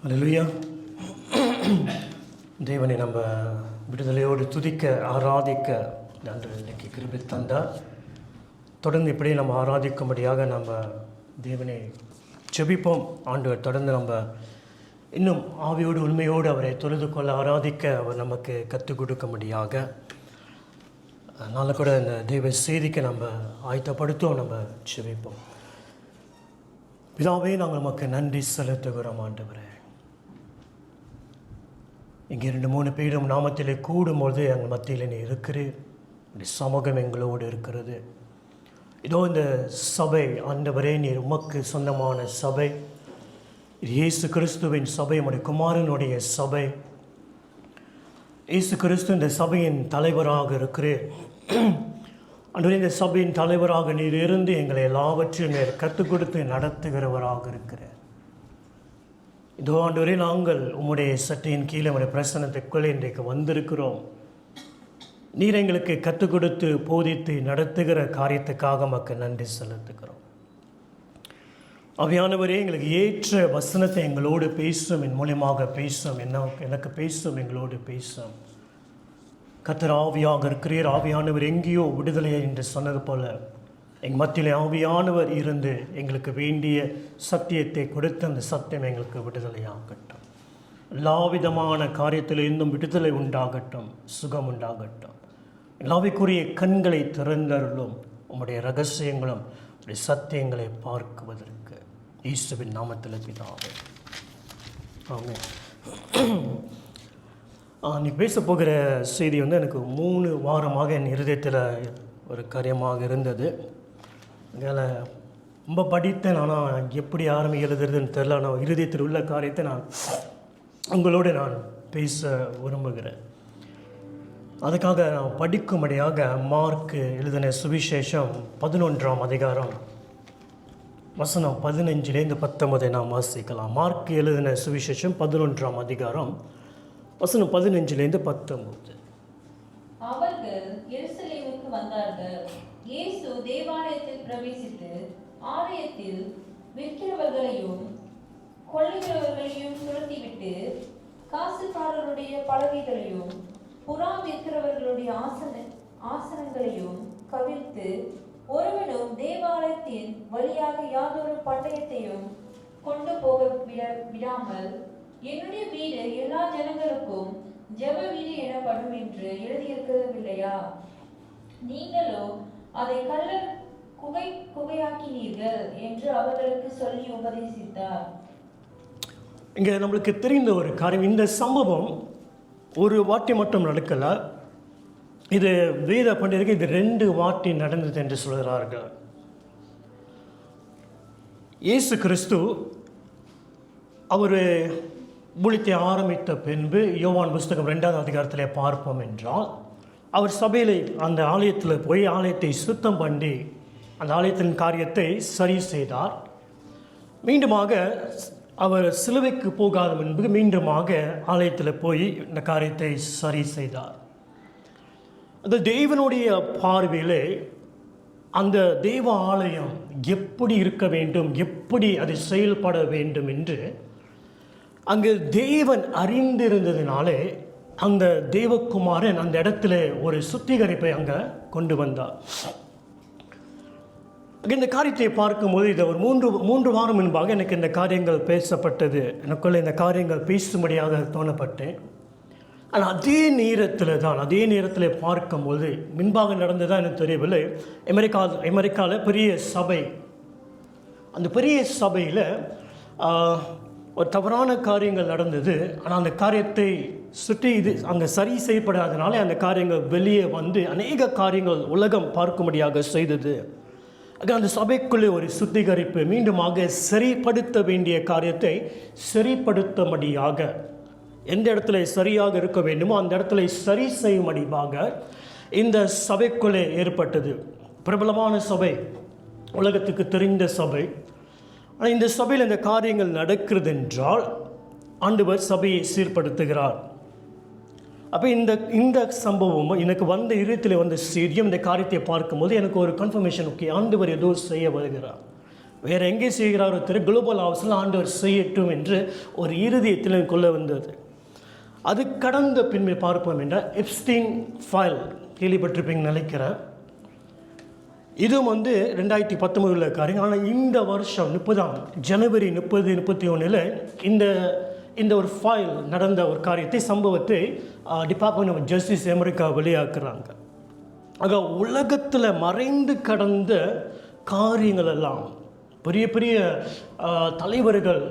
அல்லேலூயா. தேவனை நம்ம விடுதலையோடு துதிக்க ஆராதிக்க நன்று இன்னைக்கு கிருபை தந்தார். தொடர்ந்து இப்படி நம்ம ஆராதிக்கும்படியாக நம்ம தேவனை ஜெபிப்போம். ஆண்டவர் தொடர்ந்து நம்ம இன்னும் ஆவியோடு உண்மையோடு அவரை தொழுது கொள்ள ஆராதிக்க அவர் நமக்கு கற்றுக் கொடுக்கும்படியாக அதனால் கூட இந்த தெய்வ செய்திக்கு நம்ம ஆயத்தப்படுத்தும். நம்ம ஜெபிப்போம். பிதாவே, நாங்கள் நமக்கு நன்றி செலுத்துகிறோம். ஆண்டவரே, இங்கே 2-3 பேரும் நாமத்திலே கூடும்போது எங்கள் மத்தியில் நீ இருக்கிறீர். இந்த சமூகம் எங்களோடு இருக்கிறது. இதோ இந்த சபை ஆண்டவரே, நீர் உமக்கு சொந்தமான சபை. இது இயேசு கிறிஸ்துவின் சபை, உம்முடைய குமாரனுடைய சபை. இயேசு கிறிஸ்து இந்த சபையின் தலைவராக இருக்கிறீர். ஆண்டவரே, இந்த சபையின் தலைவராக நீர் இருந்து எங்களை எல்லாவற்றையும் நீர் கற்றுக் கொடுத்து நடத்துகிறவராக இருக்கிறார். இதோ ஆண்டவரே, நாங்கள் உம்முடைய சட்டையின் கீழே உம்முடைய பிரசன்னத்துக்குள்ளே இன்றைக்கு வந்திருக்கிறோம். நீர் எங்களுக்கு கற்றுக் கொடுத்து போதித்து நடத்துகிற காரியத்துக்காக மக்கள் நன்றி செலுத்துகிறோம். ஆவியானவரே, எங்களுக்கு ஏற்ற வசனத்தை எங்களோடு பேசும், என் மூலியமாக பேசும், எனக்கு பேசும், எங்களோடு பேசும். கர்த்தர் ஆவியாக இருக்கிறீர். ஆவியானவர் எங்கேயோ விடுதலை என்று சொன்னது போல எங்கள் மத்தியிலே ஆவியானவர் இருந்து எங்களுக்கு வேண்டிய சத்தியத்தை கொடுத்து அந்த சத்தியம் எங்களுக்கு விடுதலையாகட்டும். எல்லா விதமான காரியத்தில் இருந்தும் விடுதலை உண்டாகட்டும், சுகம் உண்டாகட்டும். எல்லாவிற்குரிய கண்களை திறந்தருளும். உம்முடைய ரகசியங்களும் உடைய சத்தியங்களை பார்க்குவதற்கு இயேசுவின் நாமத்தில் பிதாவே, ஆமென். நீ பேச போகிற செய்தி எனக்கு 3 வாரமாக என் இருதயத்தில் ஒரு காரியமாக இருந்தது. அதனால் ரொம்ப படித்தேன். ஆனால் எப்படி எழுதுறதுன்னு தெரில. ஆனால் இருதயத்தில் உள்ள காரியத்தை நான் உங்களோடு நான் பேச விரும்புகிறேன். அதுக்காக நான் படிக்கும்படியாக மார்க் எழுதின சுவிசேஷம் 11ஆம் அதிகாரம் வசனம் 15-19 நாம் வாசிக்கலாம். மார்க் எழுதின சுவிசேஷம் 11ஆம் அதிகாரம் வசனம் 15-19. அவர்கள் எருசலேமுக்கு வந்தார்கள். இயேசு தேவாலயத்தில் பிரவேசித்து ஆலயத்தில் விற்கிறவர்களையும் கொள்ளுகிறவர்களையும் துரத்திவிட்டு காசுக்காரருடைய பலகைகளையும் புறா விற்கிறவர்களுடைய ஆசனங்களையும் கவிழ்த்து, ஒருவனும் தேவாலயத்தின் வழியாக யாதொரு பட்டயத்தையும் கொண்டு போக விடாமல், என்னுடைய வீடு எல்லா ஜனங்களுக்கும் ஜெப வீடு எனப்படும் என்று எழுதியிருக்கவில்லையா? நீங்களோ அதை கள்ளர் குகையாக்கினீர்கள் என்று அவர்களுக்கு சொல்லி உபதேசித்தார். இங்கே நம்மளுக்கு தெரிந்த ஒரு காரியம், இந்த சம்பவம் ஒரு வாட்டி மட்டும் நடக்கல. இது வேத பண்டிகை, இது 2 வாட்டி நடந்தது என்று சொல்கிறார்கள். இயேசு கிறிஸ்து அவர் ஊழியத்தை ஆரம்பித்த பின்பு யோவான் புஸ்தகம் 2ஆம் அதிகாரத்திலே பார்ப்போம் என்றால், அவர் சபையில் அந்த ஆலயத்தில் போய் ஆலயத்தை சுத்தம் பண்ணி அந்த ஆலயத்தின் காரியத்தை சரி செய்தார். மீண்டுமாக அவர் சிலுவைக்கு போகாத முன்பு மீண்டுமாக ஆலயத்தில் போய் இந்த காரியத்தை சரி செய்தார். அந்த தேவனுடைய பார்வையிலே அந்த தேவ ஆலயம் எப்படி இருக்க வேண்டும், எப்படி அது செயல்பட வேண்டும் என்று அங்கு தேவன் அறிந்திருந்ததினாலே அந்த தேவகுமாரன் அந்த இடத்துல ஒரு சுத்திகரிப்பை அங்கே கொண்டு வந்தார். இந்த காரியத்தை பார்க்கும்போது இது ஒரு 3 வாரம் முன்பாக எனக்கு இந்த காரியங்கள் பேசப்பட்டது. எனக்குள்ள இந்த காரியங்கள் பேசும்படியாக தோணப்பட்டேன். ஆனால் அதே நேரத்தில் பார்க்கும்போது முன்பாக நடந்ததாக எனக்கு தெரியவில்லை. அமெரிக்காவில் பெரிய சபை, அந்த பெரிய சபையில் ஒரு தவறான காரியங்கள் நடந்தது. ஆனால் அந்த காரியத்தை சுற்றி இது அங்கே சரி செய்யப்படாதனாலே அந்த காரியங்கள் வெளியே வந்து அநேக காரியங்கள் உலகம் பார்க்கும்படியாக செய்தது. அந்த சபைக்குள்ளே ஒரு சுத்திகரிப்பு, மீண்டுமாக சரிப்படுத்த வேண்டிய காரியத்தை சரிப்படுத்தும்படியாக, எந்த இடத்துல சரியாக இருக்க வேண்டுமோ அந்த இடத்துல சரி செய்யும்படியாக இந்த சபைக்குள்ளே ஏற்பட்டது. பிரபலமான சபை, உலகத்துக்கு தெரிந்த சபை. ஆனால் இந்த சபையில் இந்த காரியங்கள் நடக்கிறது என்றால் ஆண்டவர் சபையை சீர்படுத்துகிறார். அப்போ இந்த சம்பவம் எனக்கு வந்த இருத்தில் வந்த செய்தியும் இந்த காரியத்தை பார்க்கும்போது எனக்கு ஒரு கன்ஃபர்மேஷன், ஓகே, ஆண்டவர் ஏதோ செய்ய வருகிறார். வேறு எங்கே செய்கிறாரோ தெரியல, குளோபல் ஹவுஸில் ஆண்டவர் செய்யட்டும் என்று ஒரு இருதயத்தில் கொள்ள வந்தது. அது கடந்த பின்பு பார்ப்போம் என்றால் எப்ஸ்டீன் ஃபைல் கேள்விப்பட்டிருப்பீங்கன்னு நினைக்கிறேன். இதுவும் 2019 காரியம். ஆனால் இந்த வருஷம் 30 ஜனவரி 31 இந்த ஒரு ஃபைல் நடந்த ஒரு காரியத்தை, சம்பவத்தை டிபார்ட்மெண்ட் ஆஃப் ஜஸ்டிஸ் அமெரிக்கா வெளியாக்குறாங்க. ஆக உலகத்தில் மறைந்து கடந்த காரியங்கள் எல்லாம், பெரிய பெரிய தலைவர்கள்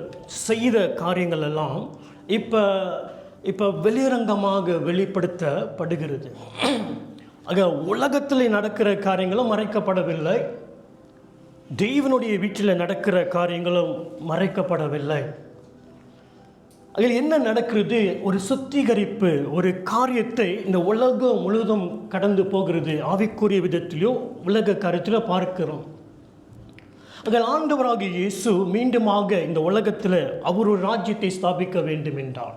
செய்த காரியங்கள் எல்லாம் இப்போ வெளியரங்கமாக வெளிப்படுத்தப்படுகிறது. ஆக உலகத்தில் நடக்கிற காரியங்களும் மறைக்கப்படவில்லை, தேவனுடைய வீட்டில் நடக்கிற காரியங்களும் மறைக்கப்படவில்லை. அதில் என்ன நடக்கிறது? ஒரு சுத்திகரிப்பு, ஒரு காரியத்தை இந்த உலகம் முழுவதும் கடந்து போகிறது. ஆவிக்குரிய விதத்திலோ உலக காரியத்திலோ பார்க்கிறோம். அதில் ஆண்டவராகிய இயேசு மீண்டுமாக இந்த உலகத்தில் அவர் ஒரு ராஜ்யத்தை ஸ்தாபிக்க வேண்டும் என்றார்,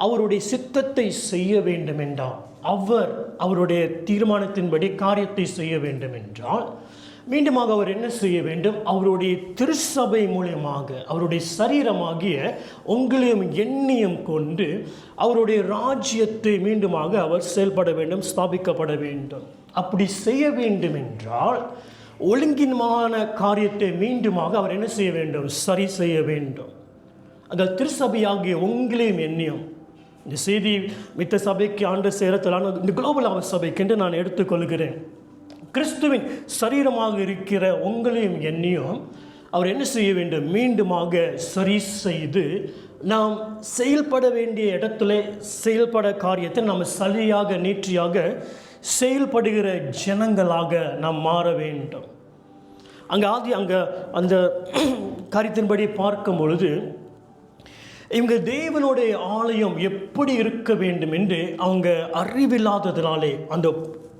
அவருடைய சித்தத்தை செய்ய வேண்டும் என்றால், அவருடைய தீர்மானத்தின்படி காரியத்தை செய்ய வேண்டும் என்றால், மீண்டுமாக அவர் என்ன செய்ய வேண்டும்? அவருடைய திருச்சபை மூலமாக, அவருடைய சரீரமாகிய உங்களையும் எண்ணியும் கொண்டு அவருடைய ராஜ்யத்தை மீண்டுமாக அவர் செயல்பட வேண்டும், ஸ்தாபிக்கப்பட வேண்டும். அப்படி செய்ய வேண்டும் என்றால் ஒழுங்கின்மான காரியத்தை மீண்டுமாக அவர் என்ன செய்ய வேண்டும்? சரி செய்ய வேண்டும். அதாவது திருச்சபையாகிய உங்களையும் எண்ணியும், இந்த செய்தி மித்த சபைக்கு ஆண்டு சேரத்திலான இந்த குளோபல் ஹவுஸ் சபைக்கு என்று நான் எடுத்துக்கொள்கிறேன். கிறிஸ்துவின் சரீரமாக இருக்கிற உங்களையும் எண்ணியும் அவர் என்ன செய்ய வேண்டும்? மீண்டுமாக சரி செய்து நாம் செயல்பட வேண்டிய இடத்துல செயல்பட காரியத்தை நாம் சரியாக நீற்றியாக செயல்படுகிற ஜனங்களாக நாம் மாற வேண்டும். அங்கே அந்த காரியத்தின்படி பார்க்கும் பொழுது இவங்க தேவனுடைய ஆலயம் எப்படி இருக்க வேண்டும் என்று அவங்க அறிவில்லாததினாலே, அந்த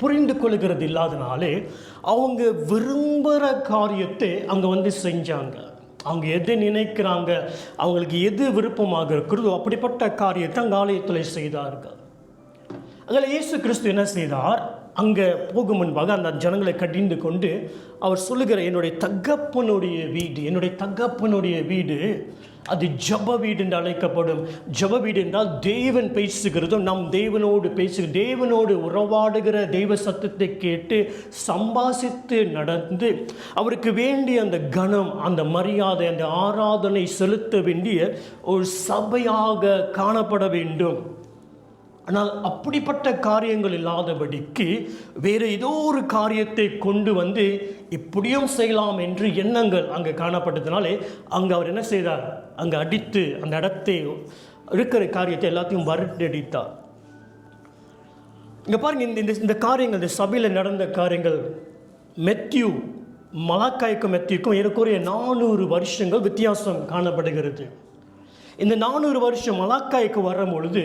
புரிந்து கொள்கிறது இல்லாதனாலே அவங்க விரும்புகிற காரியத்தை அங்கே செஞ்சாங்க. அவங்க எது நினைக்கிறாங்க, அவங்களுக்கு எது விருப்பமாக இருக்கிறதோ அப்படிப்பட்ட காரியத்தை அங்கே ஆலயத்தில் செய்தார்கள். அதில் இயேசு கிறிஸ்து என்ன செய்தார்? அங்கே போகும் முன்பாக அந்த ஜனங்களை கடிந்து கொண்டு அவர் சொல்லுகிற, என்னுடைய தகப்பனுடைய வீடு அது ஜப வீடு என்று அழைக்கப்படும். ஜப வீடு என்றால் தேவன் பேசுகிறதும் நம் தேவனோடு உறவாடுகிற தெய்வ சத்தத்தை கேட்டு சம்பாசித்து நடந்து அவருக்கு வேண்டிய அந்த கனம், அந்த மரியாதை, அந்த ஆராதனை செலுத்த வேண்டிய ஒரு சபையாக காணப்பட வேண்டும். ஆனால் அப்படிப்பட்ட காரியங்கள் இல்லாதபடிக்கு வேறு ஏதோ ஒரு காரியத்தை கொண்டு இப்படியும் செய்யலாம் என்று எண்ணங்கள் அங்கே காணப்பட்டதுனாலே அங்கே அவர் என்ன செய்தார்? அங்கே அடித்து அந்த இடத்தை இருக்கிற காரியத்தை எல்லாத்தையும் வருடடித்தார். இங்கே பாருங்க, இந்த காரியங்கள், இந்த சபையில் நடந்த காரியங்கள், மலாக்காய்க்கும் ஏறக்குறைய 400 வருஷங்கள் வித்தியாசம் காணப்படுகிறது. இந்த 400 வருஷம் மலாக்காய்க்கு வரும் பொழுது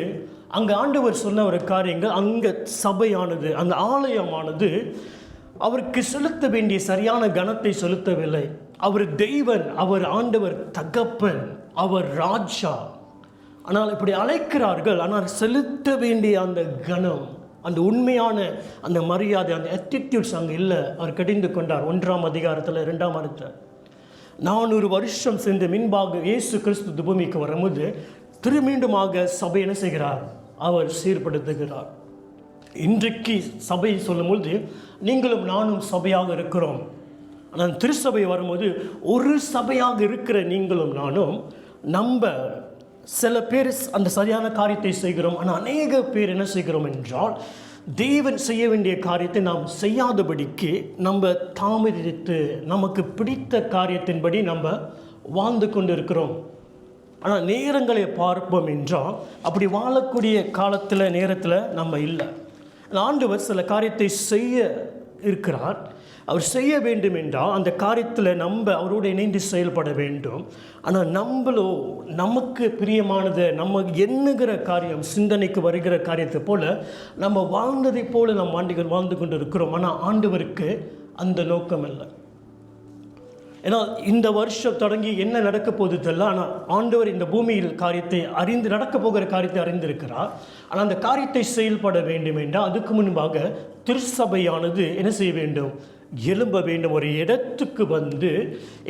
அங்கே ஆண்டவர் சொன்ன ஒரு காரியங்கள், அங்கே சபையானது, அந்த ஆலயமானது அவருக்கு செலுத்த வேண்டிய சரியான கனத்தை செலுத்தவில்லை. அவர் தெய்வன், அவர் ஆண்டவர் தகப்பன், அவர் ராஜா. ஆனால் இப்படி அழைக்கிறார்கள், ஆனால் செலுத்த வேண்டிய அந்த கனம், அந்த உண்மையான அந்த மரியாதை, அந்த ஆட்டிடியூட்ஸ் அங்கே இல்லை. அவர் கடிந்து கொண்டார். 1ஆம் அதிகாரத்தில் 2ஆம் அதிகாரத்தில் 400 வருஷம் சென்று முன்பாக இயேசு கிறிஸ்து பூமிக்கு வரும்போது திருமீண்டுமாக சபை என்ன செய்கிறார்? அவர் சீர்படுத்துகிறார். இன்றைக்கு சபை சொல்லும்போது நீங்களும் நானும் சபையாக இருக்கிறோம். ஆனால் திருச்சபை வரும்போது ஒரு சபையாக இருக்கிற நீங்களும் நானும் சில பேர் அந்த சரியான காரியத்தை செய்கிறோம். ஆனால் அநேக பேர் என்ன செய்கிறோம் என்றால், தேவன் செய்ய வேண்டிய காரியத்தை நாம் செய்யாதபடிக்கு நம்ம தாமதித்து நமக்கு பிடித்த காரியத்தின்படி நம்ம வாழ்ந்து கொண்டு இருக்கிறோம். ஆனால் நேரங்களை பார்ப்போம் என்றால் அப்படி வாழக்கூடிய நேரத்தில் நம்ம இல்லை. ஆண்டவர் சில காரியத்தை செய்ய இருக்கிறார். அவர் செய்ய வேண்டும் என்றால் அந்த காரியத்தில் அவரோடு இணைந்து செயல்பட வேண்டும். ஆனால் நமக்கு பிரியமானதை நம்ம எண்ணுகிற காரியம், சிந்தனைக்கு வருகிற காரியத்தை போல நம்ம வாழ்ந்ததை போல நம் வாழ்ந்து கொண்டு இருக்கிறோம். ஆனால் ஆண்டவருக்கு அந்த நோக்கம் இல்லை. ஏன்னா இந்த வருஷம் தொடங்கி என்ன நடக்க போகுது தெரியல. ஆனால் ஆண்டவர் இந்த பூமியில் காரியத்தை நடக்க போகிற காரியத்தை அறிந்திருக்கிறார். ஆனால் அந்த காரியத்தை செயல்பட வேண்டும் என்றால் அதுக்கு முன்பாக திருச்சபையானது என்ன செய்ய வேண்டும்? எழும்ப வேண்டும். ஒரு இடத்துக்கு வந்து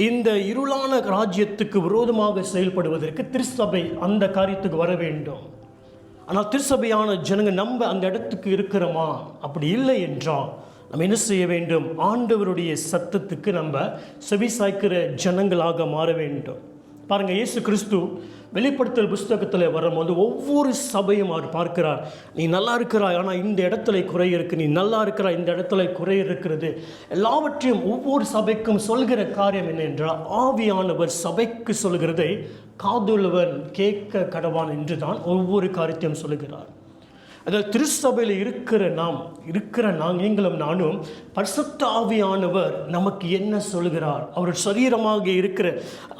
இந்த இருளான ராஜ்யத்துக்கு விரோதமாக செயல்படுவதற்கு திருச்சபை அந்த காரியத்துக்கு வர வேண்டும். ஆனால் திருச்சபையான ஜனங்கள் நம்ம அந்த இடத்துக்கு இருக்கிறோமா? அப்படி இல்லை என்றால் நம்ம என்ன செய்ய வேண்டும்? ஆண்டவருடைய சத்தத்துக்கு நம்ம செவி சாய்க்கிற ஜனங்களாக மாற வேண்டும். பாருங்கள், இயேசு கிறிஸ்து வெளிப்படுத்தல் புஸ்தகத்தில் வரும்போது ஒவ்வொரு சபையும் அவர் பார்க்கிறார். நீ நல்லா இருக்கிறாய், ஆனால் இந்த இடத்துல குறை இருக்குது. நீ நல்லா இருக்கிறாய், இந்த இடத்துல குறை இருக்கிறது. எல்லாவற்றையும் ஒவ்வொரு சபைக்கும் சொல்கிற காரியம் என்ன என்றால், ஆவியானவர் சபைக்கு சொல்கிறதை காதுள்ளவன் கேட்க கடவான் என்று தான் ஒவ்வொரு காரியத்தையும் சொல்கிறார். அதாவது திருச்சபையில் இருக்கிற நீங்களும் நானும் பரிசுத்த ஆவியானவர் நமக்கு என்ன சொல்கிறார், அவர் சரீரமாக இருக்கிற,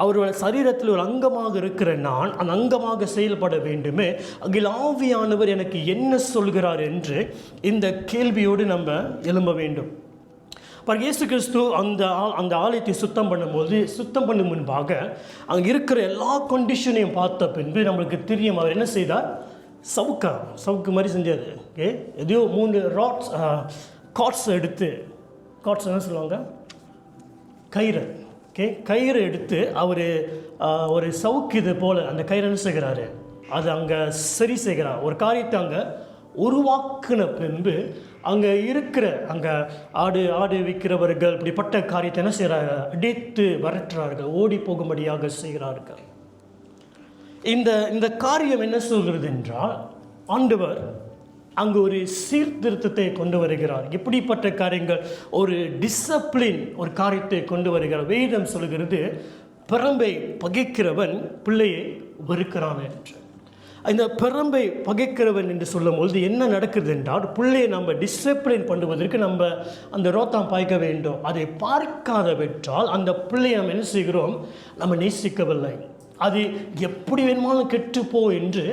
அவரோட சரீரத்தில் ஒரு அங்கமாக இருக்கிற நான் அந்த அங்கமாக செயல்பட வேண்டுமே. அகில் ஆவியானவர் எனக்கு என்ன சொல்கிறார் என்று இந்த கேள்வியோடு நம்ம எழும்ப வேண்டும். இயேசு கிறிஸ்து அந்த ஆலயத்தை சுத்தம் பண்ணும் முன்பாக அங்கே இருக்கிற எல்லா கண்டிஷனையும் பார்த்த பின்பு நம்மளுக்கு தெரியும் அவர் என்ன செய்தார். சவுக்கு மாதிரி செஞ்சார். ஓகே, எதையோ 3 காட்ஸ் எடுத்து, காட்ஸ் என்ன சொல்லுவாங்க, கயிறு. ஓகே, கயிறு எடுத்து அவர் ஒரு சவுக்கு இது போல் அந்த கயிறு என்ன செய்கிறாரு, அது அங்கே சரி செய்கிறார். ஒரு காரியத்தை அங்கே உருவாக்கின பின்பு அங்கே இருக்கிற ஆடு விற்கிறவர்கள் இப்படிப்பட்ட காரியத்தை என்ன செய்கிறாங்க, அடித்து வரட்டுறார்கள், ஓடி போகும்படியாக செய்கிறார்கள். இந்த காரியம் என்ன சொல்கிறது என்றால், ஆண்டவர் அங்கு ஒரு சீர்திருத்தத்தை கொண்டு வருகிறார். இப்படிப்பட்ட காரியங்கள், ஒரு டிசிப்ளின், ஒரு காரியத்தை கொண்டு வருகிறார். வேதம் சொல்கிறது, பிரம்பை பகைக்கிறவன் பிள்ளையை வெறுக்கிறான் என்று. இந்த பிரம்பை பகைக்கிறவன் என்று சொல்லும் பொழுது என்ன நடக்குது என்றால், பிள்ளையை நம்ம டிசிப்ளின் பண்ணுவதற்கு நம்ம அந்த ரோத்தாம் பாய்க்க வேண்டும். அதை பார்க்காதவற்றால் அந்த பிள்ளையை நம்ம என்ன செய்கிறோம், நம்ம நேசிக்கவில்லை. அது எப்படி வேணுமானும் கெட்டுப்போ என்று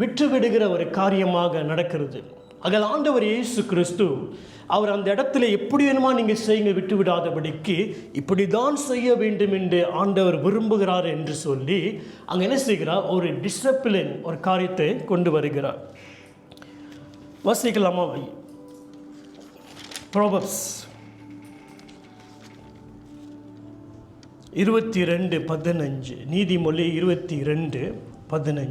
விட்டுவிடுகிற ஒரு காரியமாக நடக்கிறது. அதில் ஆண்டவர் இயேசு கிறிஸ்து அவர் அந்த இடத்துல எப்படி வேணுமா நீங்கள் செய்யுங்க, விட்டு விடாதபடிக்கு இப்படி தான் செய்ய வேண்டும் என்று ஆண்டவர் விரும்புகிறார் என்று சொல்லி அங்கே என்ன செய்கிறார், ஒரு டிசிப்ளின், ஒரு காரியத்தை கொண்டு வருகிறார். வாசிக்கலாமா? ப்ரோவர்ப்ஸ் 22:15, நீதிமொழி 22:15.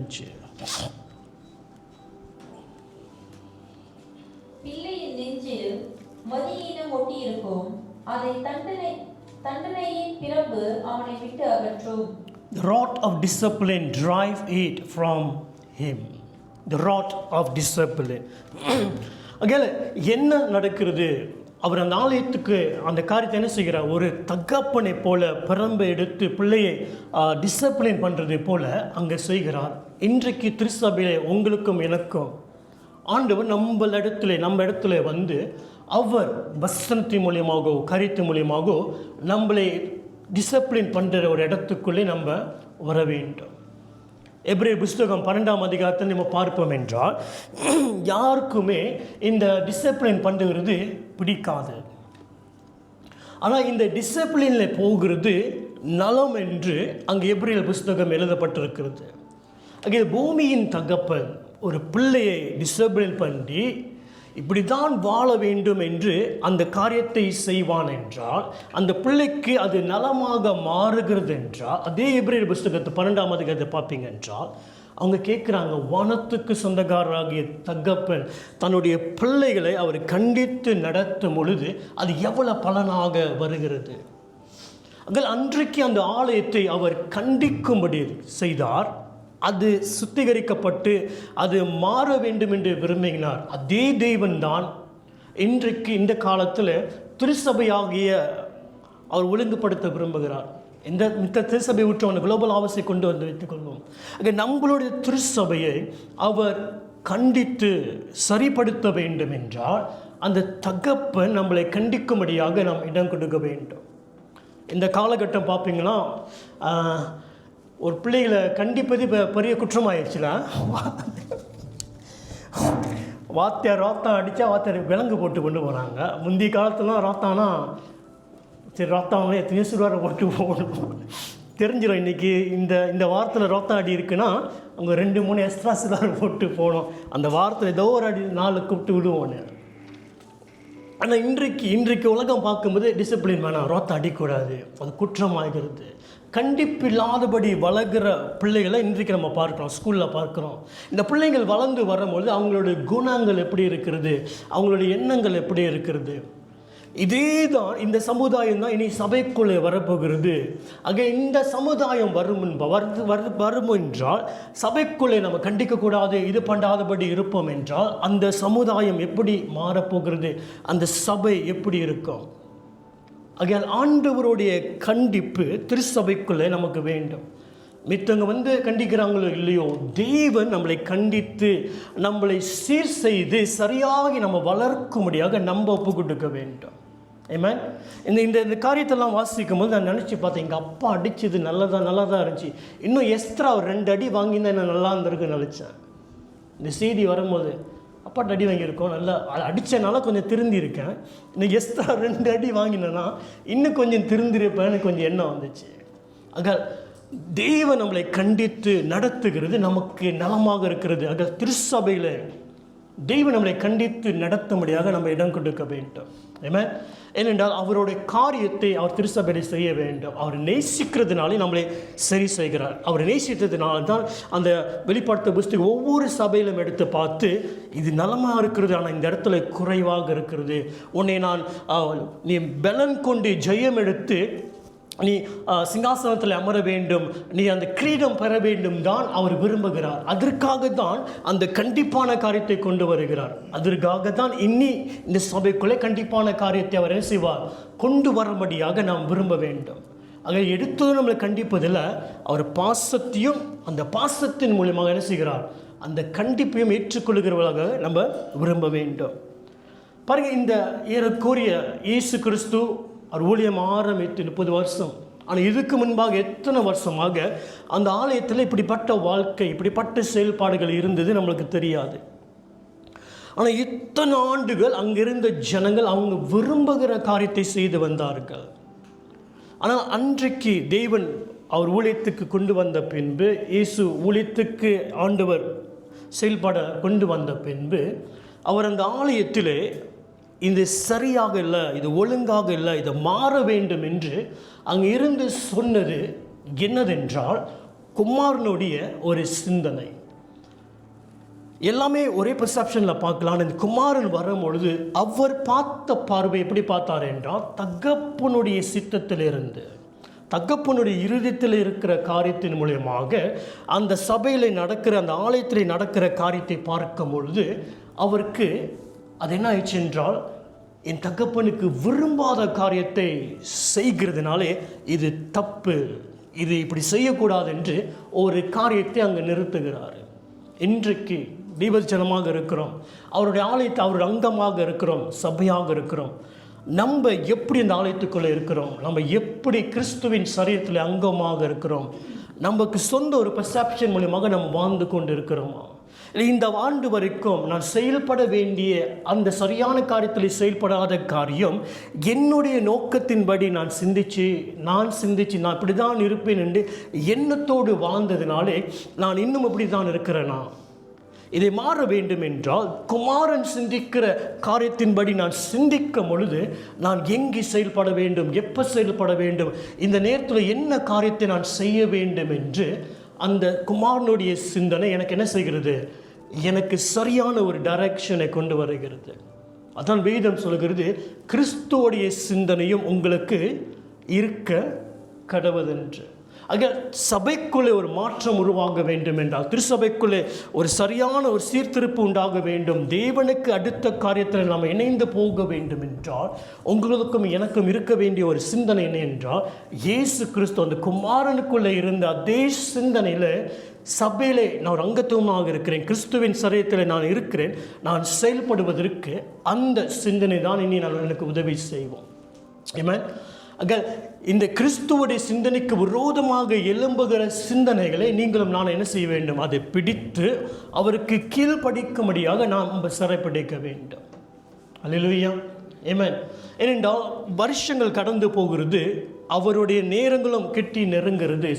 பிள்ளையின் நெஞ்சில் மதியீனம் ஒட்டியிருக்கும், அதை தண்டனையின் பிறப்பு அவனை விட்டு அகற்றும். The rod of discipline drive it from him. The rod of discipline. அங்கே என்ன நடக்கிறது? அவர் அந்த ஆலயத்துக்கு அந்த காரியத்தை என்ன செய்கிறார், ஒரு தகப்பனை போல பிரம்பை எடுத்து பிள்ளையை டிசிப்ளின் பண்ணுறது போல அங்கே செய்கிறார். இன்றைக்கு திருச்சபையிலே உங்களுக்கும் எனக்கும் ஆண்டவர் நம்ம இடத்துல வந்து அவர் வசனத்தின் மூலியமாகவோ கருத்து மூலியமாகவோ நம்மளை டிசிப்ளின் பண்ணுற ஒரு இடத்துக்குள்ளே நம்ம வர வேண்டும். எபிரேயர் புஸ்தகம் 12ஆம் அதிகாரத்தில் நம்ம பார்ப்போம் என்றால், யாருக்குமே இந்த டிசிப்ளின் பண்ணுறது பிடிக்காது. ஆனால் இந்த டிசிப்ளினில் போகிறது நலம் என்று அங்கே எபிரேயர் புஸ்தகம் எழுதப்பட்டிருக்கிறது. அங்கே பூமியின் தகப்பன் ஒரு பிள்ளையை டிசிப்ளின் பண்ணி இப்படி தான் வாழ வேண்டும் என்று அந்த காரியத்தை செய்வான் என்றால், அந்த பிள்ளைக்கு அது நலமாக மாறுகிறது என்றால், அதே எபிரேயர் புஸ்தகத்தை 12ஆம் அதிகாரத்தை பார்ப்பீங்க என்றால், அவங்க கேட்குறாங்க, வானத்துக்கு சொந்தக்காரராகிய தகப்பன் தன்னுடைய பிள்ளைகளை அவர் கண்டித்து நடத்தும் பொழுது அது எவ்வளவு பலனாக வருகிறது. அன்றைக்கு அந்த ஆலயத்தை அவர் கண்டிக்கும்படி செய்தார். அது சுத்திகரிக்கப்பட்டு அது மாற வேண்டும் என்று விரும்பினார். அதே தெய்வன் தான் இன்றைக்கு இந்த காலத்தில் திருச்சபையாகிய அவர் ஒழுங்குபடுத்த விரும்புகிறார். மித்த திருச்சபை விட்டு குளோபல் ஆவசை கொண்டு வந்து வைத்துக் கொள்வோம். நம்மளுடைய திருச்சபையை அவர் கண்டித்து சரிப்படுத்த வேண்டும் என்றால் அந்த தகப்பன் நம்மளை கண்டிக்கும்படியாக நாம் இடம் கொடுக்க வேண்டும். இந்த காலகட்டம் பார்ப்பீங்கன்னா, ஒரு பிள்ளைகளை கண்டிப்பது இப்போ பெரிய குற்றமாயிடுச்சுன்னா, ரோத்தான் அடித்தா வாத்தியார் விலங்கு போட்டு கொண்டு போகிறாங்க. முந்தைய காலத்துலாம் ரோத்தானா சரி, ரோத்தாங்களே எத்தனையோ சிறுவாரை போட்டு போகணும் தெரிஞ்சிடும். இன்றைக்கி இந்த வாரத்தில் ரோத்தம் அடி இருக்குன்னா அவங்க 2-3 எக்ஸ்ட்ரா சிறுவாரை போட்டு போகணும். அந்த வாரத்தில் ஏதோ ஒரு அடி 4 கூப்பிட்டு விடுவோன்னு. ஆனால் இன்றைக்கு உலகம் பார்க்கும்போது டிசிப்ளின் வேணாம், ரோத்தை அடிக்கூடாது, அது குற்றமாகிறது. கண்டிப்பில்லாதபடி வளர்கிற பிள்ளைகளை இன்றைக்கு நம்ம பார்க்குறோம், ஸ்கூலில் பார்க்குறோம். இந்த பிள்ளைகள் வளர்ந்து வரும்பொழுது அவங்களுடைய குணங்கள் எப்படி இருக்கிறது, அவங்களுடைய எண்ணங்கள் எப்படி இருக்கிறது. இதே தான் இந்த சமுதாயம் தான் இனி சபைக்குள்ளே வரப்போகிறது. ஆக இந்த சமுதாயம் வரும் என்றால் சபைக்குள்ளே நம்ம கண்டிக்கக்கூடாது, இது பண்ணாதபடி இருப்போம் என்றால் அந்த சமுதாயம் எப்படி மாறப்போகிறது, அந்த சபை எப்படி இருக்கும். ஆகையால் ஆண்டவருடைய கண்டிப்பு திருச்சபைக்குள்ளே நமக்கு வேண்டும். மித்தவங்க கண்டிக்கிறாங்களோ இல்லையோ, தேவன் நம்மளை கண்டித்து நம்மளை சீர் செய்து சரியாகி நம்ம வளர்க்கும்படியாக நம்ம ஒப்பு கொடுக்க வேண்டும். ஆமென். இந்த காரியத்தெல்லாம் வாசிக்கும் போது நான் நினச்சி பார்த்தேன், எங்கள் அப்பா அடித்தது நல்லா தான் இருந்துச்சு, இன்னும் எஸ்ட்ரா ஒரு 2 அடி வாங்கியிருந்தா என்ன நல்லா இருந்திருக்குன்னு நினச்சேன். இந்த செய்தி வரும்போது அப்பாட்ட அடி வாங்கியிருக்கோம், நல்லா அடித்தனால கொஞ்சம் திருந்திருக்கேன், இன்னும் எஸ்ட்ரா 2 அடி வாங்கினேன்னா இன்னும் கொஞ்சம் திருந்திருப்பேன்னு கொஞ்சம் எண்ணம் வந்துச்சு. ஆக தேவன் நம்மளை கண்டித்து நடத்துகிறது நமக்கு நலமாக இருக்கிறது. ஆக திருச்சபையில் தெய்வம் நம்மளை கண்டித்து நடத்தும்படியாக நம்ம இடம் கொடுக்க வேண்டும். ஆமென். ஏனென்றால் அவருடைய காரியத்தை அவர் திருச்சபையை செய்ய வேண்டும். அவர் நேசிக்கிறதுனாலே நம்மளை சரி செய்கிறார். அவர் நேசித்ததுனால்தான் அந்த வெளிப்படுத்த புஸ்தகம் ஒவ்வொரு சபையிலும் எடுத்து பார்த்து இது நலமாக இருக்கிறது, ஆனால் இந்த இடத்துல குறைவாக இருக்கிறது, உன்னை நான் நீ பலன் கொண்டு ஜெயம் எடுத்து நீ சிங்காசனத்தில் அமர வேண்டும், நீ அந்த கிரீடம் பெற வேண்டும் தான் அவர் விரும்புகிறார். அதற்காக தான் அந்த கண்டிப்பான காரியத்தை கொண்டு வருகிறார். அதற்காக தான் இன்னி இந்த சபைக்குள்ளே கண்டிப்பான காரியத்தை அவர் என்ன செய்வார், கொண்டு வரும்படியாக நாம் விரும்ப வேண்டும். ஆக எடுத்ததும் நம்மளை கண்டிப்பதில் அவர் பாசத்தையும் அந்த பாசத்தின் மூலமாக என்ன செய்கிறார், அந்த கண்டிப்பையும் ஏற்றுக்கொள்கிறவர்களாக நம்ம விரும்ப வேண்டும். பாருங்கள், இந்த ஏறக்குறைய இயேசு கிறிஸ்து அவர் ஊழியம் ஆரம்பித்து 30 வருஷம். ஆனால் இதுக்கு முன்பாக எத்தனை வருஷமாக அந்த ஆலயத்தில் இப்படிப்பட்ட வாழ்க்கை, இப்படிப்பட்ட செயல்பாடுகள் இருந்தது நம்மளுக்கு தெரியாது. ஆனால் இத்தனை ஆண்டுகள் அங்கிருந்த ஜனங்கள் அவங்க விரும்புகிற காரியத்தை செய்து வந்தார்கள். ஆனால் அன்றைக்கு தேவன் அவர் ஊழியத்துக்கு கொண்டு வந்த பின்பு, இயேசு ஊழியத்துக்கு ஆண்டவர் செயல்பட கொண்டு வந்த பின்பு, அவர் அந்த ஆலயத்திலே இது சரியாக இல்லை, இது ஒழுங்காக இல்லை, இது மாற வேண்டும் என்று அங்கே இருந்து சொன்னது என்னதென்றால் குமாரனுடைய ஒரு சிந்தனை. எல்லாமே ஒரே பெர்செப்ஷனில் பார்க்கலாம். இந்த குமாரன் வரும்பொழுது அவர் பார்த்த பார்வை எப்படி பார்த்தார் என்றால், தகப்பனுடைய சித்தத்திலிருந்து, தகப்பனுடைய இருதயத்தில் இருக்கிற காரியத்தின் மூலமாக அந்த சபையில் நடக்கிற, அந்த ஆலயத்தில் நடக்கிற காரியத்தை பார்க்கும் பொழுது அவருக்கு அது என்ன ஆயிடுச்சு என்றால், என் தகப்பனுக்கு விரும்பாத காரியத்தை செய்கிறதுனாலே இது தப்பு, இது இப்படி செய்யக்கூடாது என்று ஒரு காரியத்தை அங்கே நிறுத்துகிறார். இன்றைக்கு தீபஜனமாக இருக்கிறோம், அவருடைய ஆலயத்தை அவருடைய அங்கமாக இருக்கிறோம், சபையாக இருக்கிறோம். நம்ம எப்படி இந்த ஆலயத்துக்குள்ளே இருக்கிறோம், நம்ம எப்படி கிறிஸ்துவின் சரீரத்தில் அங்கமாக இருக்கிறோம், நமக்கு சொந்த ஒரு பெர்செப்ஷன் மூலமாக நம்ம வாழ்ந்து கொண்டு இருக்கிறோமா? இந்த ஆண்டு வரைக்கும் நான் செயல்பட வேண்டிய அந்த சரியான காரியத்தில் செயல்படாத காரியம் என்னுடைய நோக்கத்தின்படி நான் சிந்திச்சு நான் இப்படி தான் இருப்பேன் என்று எண்ணத்தோடு வாழ்ந்ததினாலே நான் இன்னும் இப்படி தான் இருக்கிறேனா? இதை மாற வேண்டும் என்றால் குமாரன் சிந்திக்கிற காரியத்தின்படி நான் சிந்திக்கும் பொழுது நான் எங்கே செயல்பட வேண்டும், எப்போ செயல்பட வேண்டும், இந்த நேரத்தில் என்ன காரியத்தை நான் செய்ய வேண்டும் என்று அந்த குமாரனுடைய சிந்தனை எனக்கு என்ன செய்கிறது, எனக்கு சரியான ஒரு டைரக்ஷனை கொண்டு வருகிறது. அதான் வேதம் சொல்கிறது, கிறிஸ்துவோடைய சிந்தனையும் உங்களுக்கு இருக்க கடவுதென்று. ஆக சபைக்குள்ளே ஒரு மாற்றம் உருவாக வேண்டும் என்றால், திருச்சபைக்குள்ளே ஒரு சரியான ஒரு சீர்திருப்பு உண்டாக வேண்டும், தேவனுக்கு அடுத்த காரியத்தில் நாம் இணைந்து போக வேண்டும் என்றால் உங்களுக்கும் எனக்கும் இருக்க வேண்டிய ஒரு சிந்தனை என்ன என்றால், இயேசு கிறிஸ்து அந்த குமாரனுக்குள்ளே இருந்த அதே சிந்தனையில் சபையிலே நான் ஒரு அங்கத்துவமாக இருக்கிறேன், கிறிஸ்துவின் சரீரத்தில் நான் இருக்கிறேன், நான் செயல்படுவதற்கு அந்த சிந்தனை தான் இனி நான் எனக்கு உதவி செய்வோம். ஆமென். ஆக இந்த கிறிஸ்துவுடைய சிந்தனைக்கு விரோதமாக எழும்புகிற சிந்தனைகளை நீங்களும் நான் என்ன செய்ய வேண்டும், அதை பிடித்து அவருக்கு கீழ்ப்படிக்கும்படியாக நாம் சிறைப்பிடிக்க வேண்டும். அல்லேலூயா. ஆமென். ஏனென்றால் வருஷங்கள் கடந்து போகிறது, அவருடைய நேரங்களும் கிட்டி நெருங்கிறது.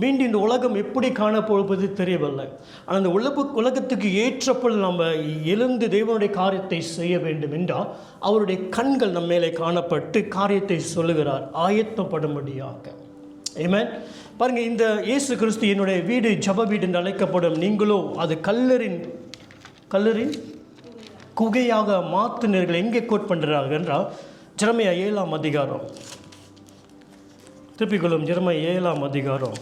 மீண்டும் இந்த உலகம் எப்படி காணப்போவது தெரியவில்லை. ஆனால் அந்த உலகத்துக்கு ஏற்றப்போல் நம்ம எழுந்து தேவனுடைய காரியத்தை செய்ய வேண்டும் என்றால் அவருடைய கண்கள் நம்ம மேலே காணப்பட்டு காரியத்தை சொல்லுகிறார் ஆயத்தப்படும்படியாக. ஆமென். பாருங்கள், இந்த இயேசு கிறிஸ்து என்னுடைய வீடு ஜப வீடு என்று அழைக்கப்படும், நீங்களோ அது கல்லரின் குகையாக மாற்றினர்கள். எங்கே கோட் பண்ணுறார்கள் என்றால் ஜெரமியா 7ஆம் அதிகாரம். திருப்பிக்கொள்ளும் ஜெரமியா 7ஆம் அதிகாரம்.